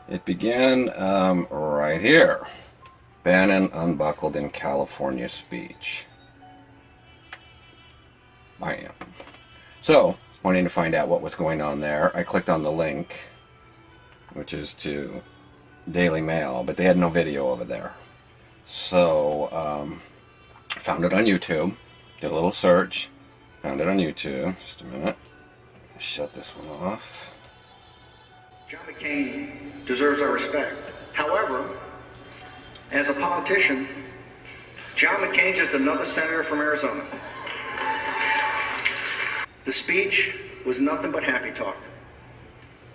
It began right here. Bannon unbuckled in California speech. Bam. So, wanting to find out what was going on there, I clicked on the link, which is to Daily Mail, but they had no video over there. So, found it on YouTube, did a little search, found it on YouTube. Just a minute. Shut this one off. John McCain deserves our respect. However, as a politician, John McCain is another senator from Arizona. The speech was nothing but happy talk.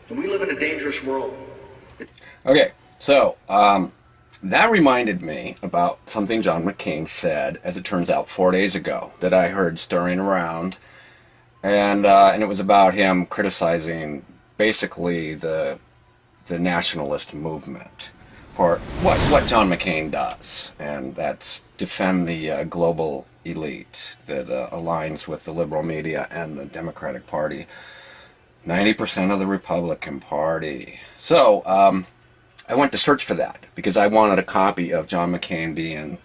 And we live in a dangerous world. Okay, so that reminded me about something John McCain said, as it turns out, 4 days ago, that I heard stirring around. And it was about him criticizing basically the nationalist movement for what John McCain does, and that's defend the global elite that aligns with the liberal media and the Democratic Party, 90% of the Republican Party. So I went to search for that because I wanted a copy of John McCain being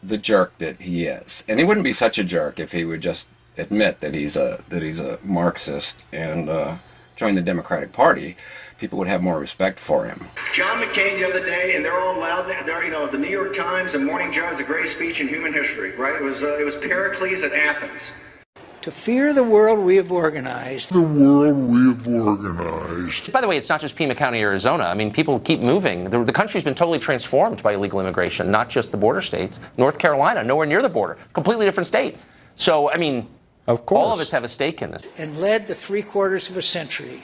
the jerk that he is, and he wouldn't be such a jerk if he would just admit that he's a Marxist and join the Democratic Party. People would have more respect for him. John McCain the other day, and they're all loud. They're, you know, the New York Times and Morning Joe is the greatest speech in human history, right? It was Pericles at Athens. To fear the world we have organized. The world we have organized. By the way, it's not just Pima County, Arizona. I mean, people keep moving. The country's been totally transformed by illegal immigration, not just the border states. North Carolina, nowhere near the border, completely different state. So, I mean, of course, all of us have a stake in this. And led the 3/4 of a century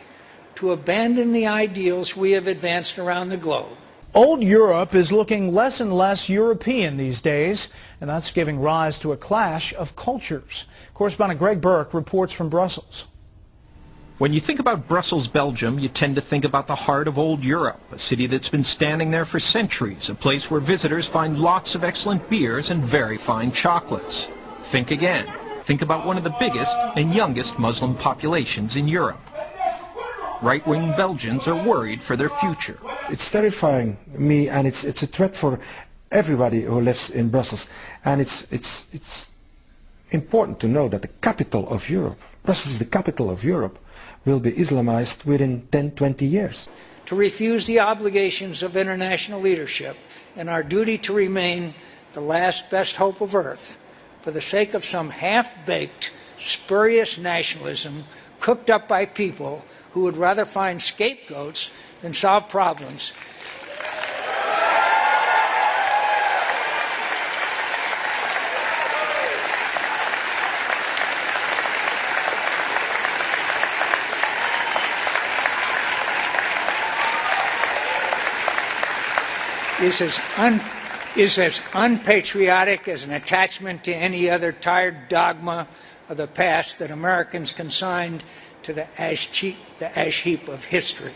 to abandon the ideals we have advanced around the globe. Old Europe is looking less and less European these days, and that's giving rise to a clash of cultures. Correspondent Greg Burke reports from Brussels. When you think about Brussels, Belgium, you tend to think about the heart of old Europe, a city that's been standing there for centuries, a place where visitors find lots of excellent beers and very fine chocolates. Think again. Think about one of the biggest and youngest Muslim populations in Europe. Right-wing Belgians are worried for their future. It's terrifying me, and it's a threat for everybody who lives in Brussels. And it's important to know that the capital of Europe, Brussels is the capital of Europe, will be Islamized within 10-20 years. To refuse the obligations of international leadership and our duty to remain the last best hope of Earth for the sake of some half-baked, spurious nationalism cooked up by people who would rather find scapegoats than solve problems. Is as unpatriotic as an attachment to any other tired dogma of the past that Americans consigned to the ash heap of history.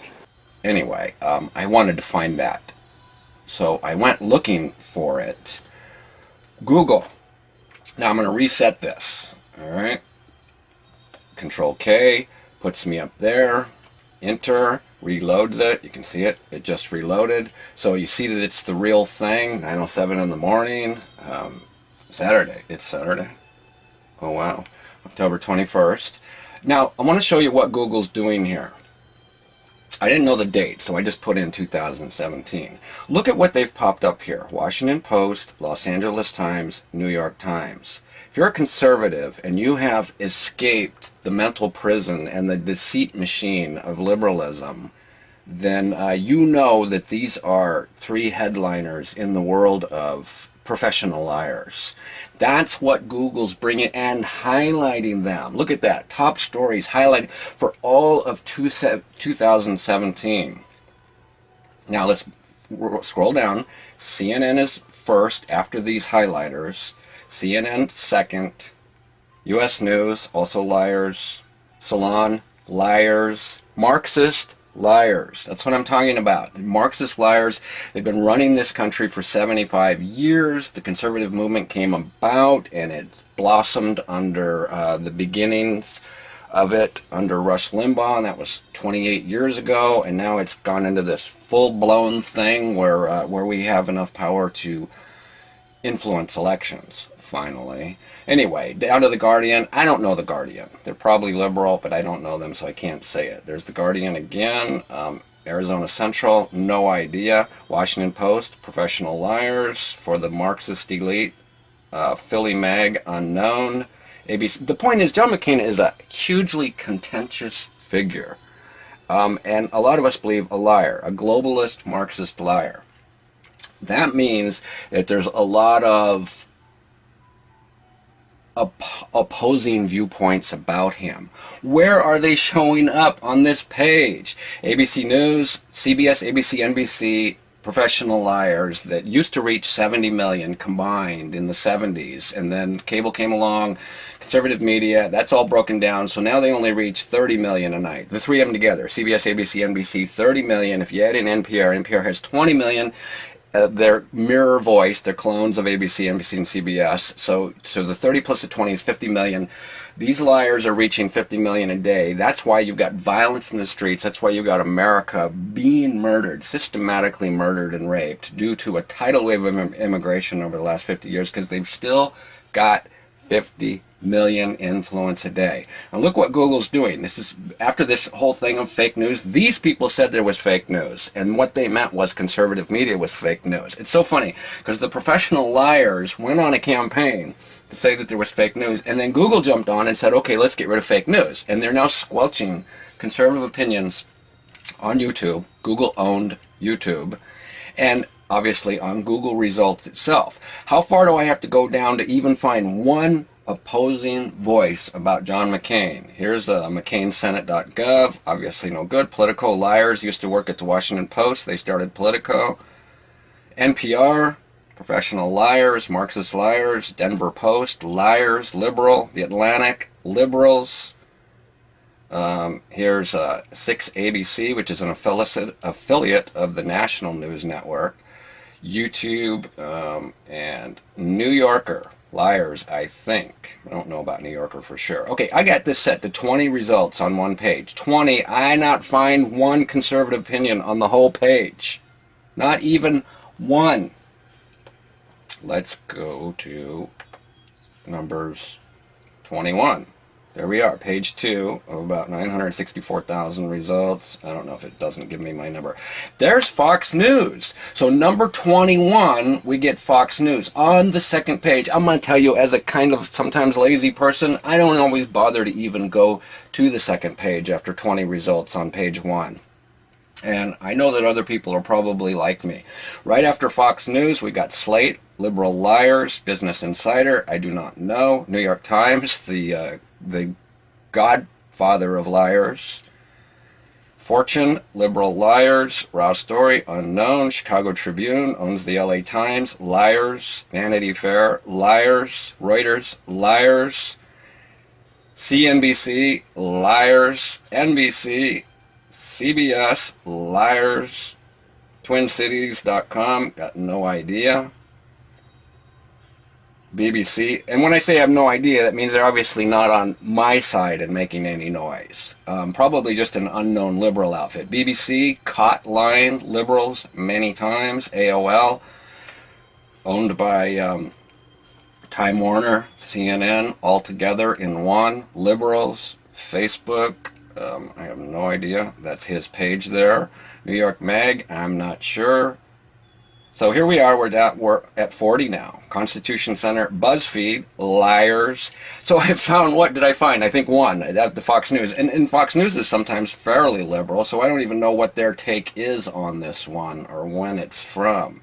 Anyway, I wanted to find that. So I went looking for it. Google. Now I'm going to reset this. All right. Control K puts me up there. Enter. Reloads it. You can see it. It just reloaded. So you see that it's the real thing. 9:07 in the morning. Saturday. It's Saturday. Oh, wow. October 21st. Now, I want to show you what Google's doing here. I didn't know the date, so I just put in 2017. Look at what they've popped up here. Washington Post, Los Angeles Times, New York Times. If you're a conservative and you have escaped the mental prison and the deceit machine of liberalism, then you know that these are three headliners in the world of professional liars. That's what Google's bringing and highlighting them. Look at that. Top stories highlighted for all of 2017. Now let's scroll down. CNN is first after these highlighters. CNN second. U.S. News, also liars. Salon, liars. Marxist, liars. That's what I'm talking about. The Marxist liars. They've been running this country for 75 years. The conservative movement came about and it blossomed under the beginnings of it under Rush Limbaugh, and that was 28 years ago, and now it's gone into this full-blown thing where we have enough power to influence elections, finally. Anyway, down to The Guardian. I don't know The Guardian. They're probably liberal, but I don't know them, so I can't say it. There's The Guardian again. Arizona Central, no idea. Washington Post, professional liars for the Marxist elite. Philly Mag, unknown. ABC. The point is, John McCain is a hugely contentious figure. And a lot of us believe a liar, a globalist Marxist liar. That means that there's a lot of opposing viewpoints about him. Where are they showing up on this page? ABC News, CBS, ABC, NBC, professional liars that used to reach 70 million combined in the 70s, and then cable came along, conservative media, that's all broken down, so now they only reach 30 million a night. The three of them together, CBS, ABC, NBC, 30 million. If you add in NPR has 20 million. They're mirror voice, they're clones of ABC, NBC, and CBS. So the 30 plus the 20 is 50 million. These liars are reaching 50 million a day. That's why you've got violence in the streets. That's why you've got America being murdered, systematically murdered and raped due to a tidal wave of immigration over the last 50 years, because they've still got 50 million influence a day. And look what Google's doing. This is after this whole thing of fake news. These people said there was fake news, and what they meant was conservative media was fake news. It's so funny because the professional liars went on a campaign to say that there was fake news, and then Google jumped on and said, okay, let's get rid of fake news. And they're now squelching conservative opinions on YouTube. Google owned YouTube, and obviously on Google results itself. How far do I have to go down to even find one opposing voice about John McCain? Here's McCainSenate.gov. Obviously no good. Politico liars used to work at the Washington Post. They started Politico. NPR, professional liars, Marxist liars. Denver Post, liars, liberal. The Atlantic, liberals. Here's 6ABC, which is an affiliate of the National News Network. YouTube, and New Yorker. Liars, I think. I don't know about New Yorker for sure. Okay, I got this set to 20 results on one page. 20. I not find one conservative opinion on the whole page. Not even one. Let's go to numbers 21. There we are, page 2 of about 964,000 results. I don't know if it doesn't give me my number. There's Fox News. So number 21, we get Fox News. On the second page, I'm going to tell you, as a kind of sometimes lazy person, I don't always bother to even go to the second page after 20 results on page 1. And I know that other people are probably like me. Right after Fox News, we got Slate, Liberal Liars, Business Insider, I do not know, New York Times, the godfather of liars, Fortune, Liberal Liars, Raw Story, unknown, Chicago Tribune, owns the LA Times, liars, Vanity Fair, liars, Reuters, liars, CNBC, liars, NBC, CBS, liars, TwinCities.com, got no idea. BBC, and when I say I have no idea, that means they're obviously not on my side and making any noise. Probably just an unknown liberal outfit. BBC, caught lying liberals many times. AOL, owned by Time Warner, CNN, all together in one. Liberals, Facebook, I have no idea. That's his page there. New York Mag, I'm not sure. So here we are, we're at 40 now. Constitution Center, BuzzFeed, liars. So I found, what did I find? I think one, at the Fox News. And Fox News is sometimes fairly liberal, so I don't even know what their take is on this one or when it's from.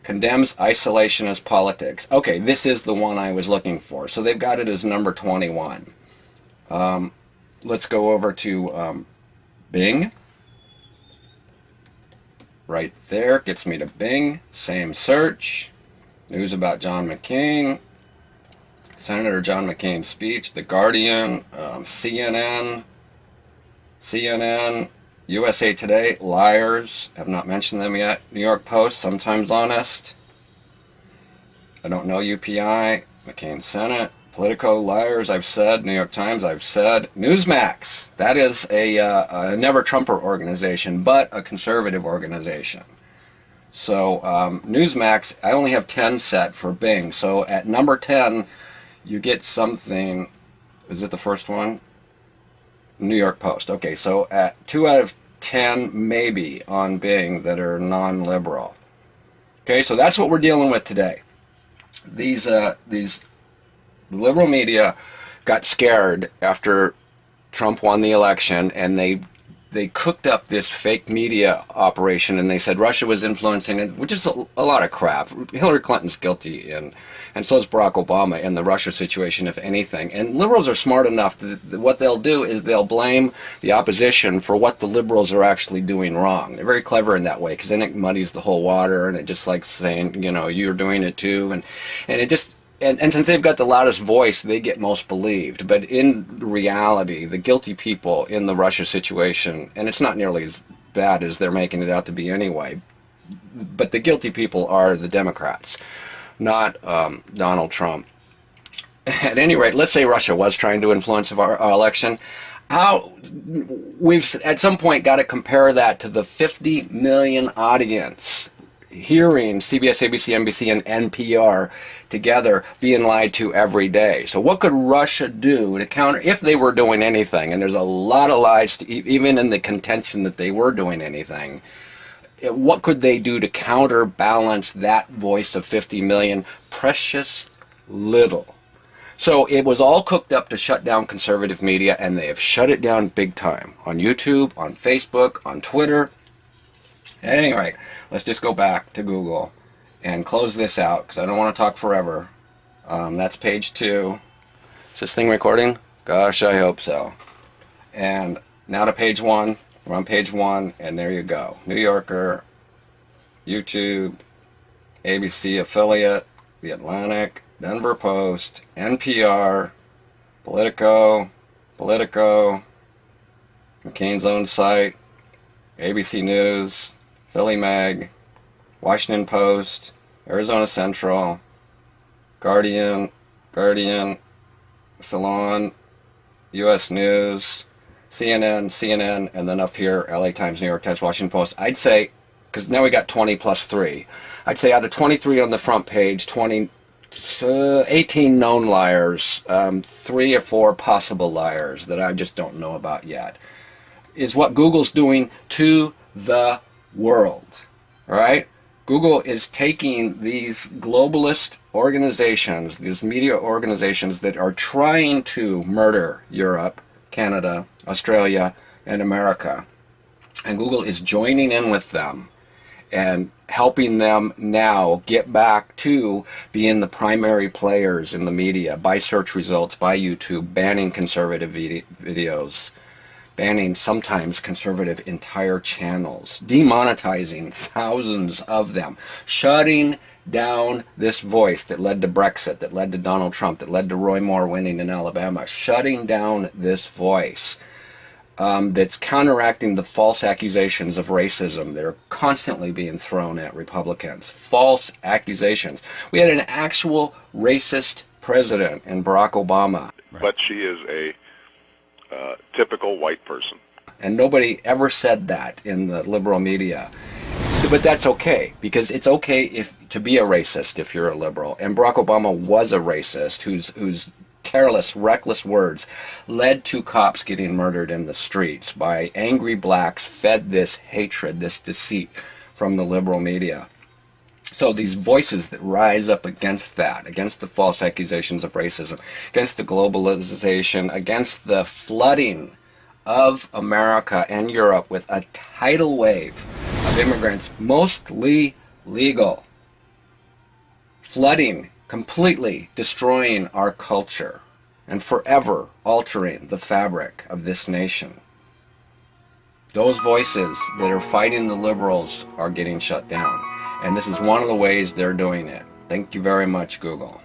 Condemns isolationist politics. Okay, this is the one I was looking for. So they've got it as number 21. Let's go over to Bing. Right there, gets me to Bing, same search, news about John McCain, Senator John McCain's speech, The Guardian, CNN, USA Today, liars, have not mentioned them yet, New York Post, sometimes honest, I don't know UPI, McCain Senate, Politico, liars, I've said. New York Times, I've said. Newsmax, that is a never-Trumper organization, but a conservative organization. So Newsmax, I only have 10 set for Bing. So at number 10, you get something. Is it the first one? New York Post. Okay, so at 2 out of 10 maybe on Bing that are non-liberal. Okay, so that's what we're dealing with today. These liberal media got scared after Trump won the election, and they cooked up this fake media operation, and they said Russia was influencing it, which is a lot of crap. Hillary Clinton's guilty, and so is Barack Obama in the Russia situation, if anything. And liberals are smart enough that what they'll do is they'll blame the opposition for what the liberals are actually doing wrong. They're very clever in that way, because then it muddies the whole water, and it just like saying, you know, you're doing it too, and it just... And since they've got the loudest voice, they get most believed. But in reality, the guilty people in the Russia situation, and it's not nearly as bad as they're making it out to be anyway, but the guilty people are the Democrats, not Donald Trump. At any rate, let's say Russia was trying to influence our election. We've at some point got to compare that to the 50 million audience hearing CBS, ABC, NBC, and NPR together being lied to every day. So what could Russia do to counter, if they were doing anything, and there's a lot of lies, even in the contention that they were doing anything, what could they do to counterbalance that voice of 50 million? Precious little. So it was all cooked up to shut down conservative media, and they have shut it down big time. On YouTube, on Facebook, on Twitter. At any rate, let's just go back to Google and close this out, because I don't want to talk forever. That's page 2. Is this thing recording? Gosh, I hope so. And now to page 1. We're on page 1, and there you go. New Yorker, YouTube, ABC affiliate, The Atlantic, Denver Post, NPR, Politico, McCain's own site, ABC News, Philly Mag, Washington Post, Arizona Central, Guardian, Salon, U.S. News, CNN, and then up here, LA Times, New York Times, Washington Post. I'd say, because now we got 20 plus 3, I'd say out of 23 on the front page, 18 known liars, 3 or 4 possible liars that I just don't know about yet, is what Google's doing to the world. All right? Google is taking these globalist organizations, these media organizations that are trying to murder Europe, Canada, Australia, and America. And Google is joining in with them and helping them now get back to being the primary players in the media by search results, by YouTube, banning conservative videos, banning sometimes conservative entire channels, demonetizing thousands of them, shutting down this voice that led to Brexit, that led to Donald Trump, that led to Roy Moore winning in Alabama, shutting down this voice that's counteracting the false accusations of racism that are constantly being thrown at Republicans. False accusations. We had an actual racist president in Barack Obama. But she is a typical white person. And nobody ever said that in the liberal media. But that's okay, because it's okay to be a racist if you're a liberal. And Barack Obama was a racist whose careless, reckless words led to cops getting murdered in the streets by angry blacks fed this hatred, this deceit from the liberal media. So these voices that rise up against that, against the false accusations of racism, against the globalization, against the flooding of America and Europe with a tidal wave of immigrants, mostly legal, flooding, completely destroying our culture and forever altering the fabric of this nation. Those voices that are fighting the liberals are getting shut down. And this is one of the ways they're doing it. Thank you very much, Google.